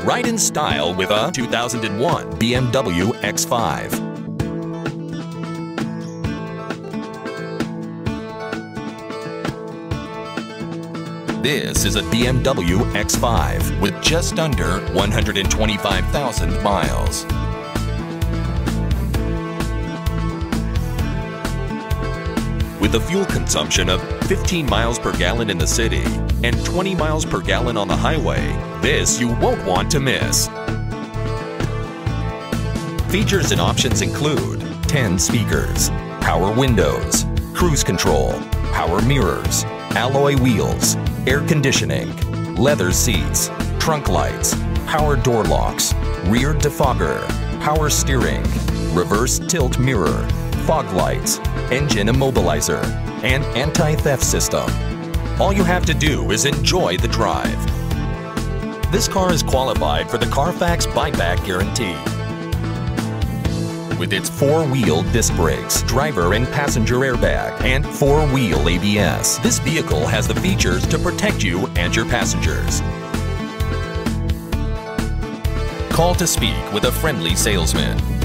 Ride in style with a 2001 BMW X5. This is a BMW X5 with just under 125,000 miles. With a fuel consumption of 15 miles per gallon in the city and 20 miles per gallon on the highway, this you won't want to miss. Features and options include 10 speakers, power windows, cruise control, power mirrors, alloy wheels, air conditioning, leather seats, trunk lights, power door locks, rear defogger, power steering, reverse tilt mirror, fog lights, engine immobilizer, and anti-theft system. All you have to do is enjoy the drive. This car is qualified for the Carfax buyback guarantee. With its 4-wheel disc brakes, driver and passenger airbag, and 4-wheel ABS, this vehicle has the features to protect you and your passengers. Call to speak with a friendly salesman.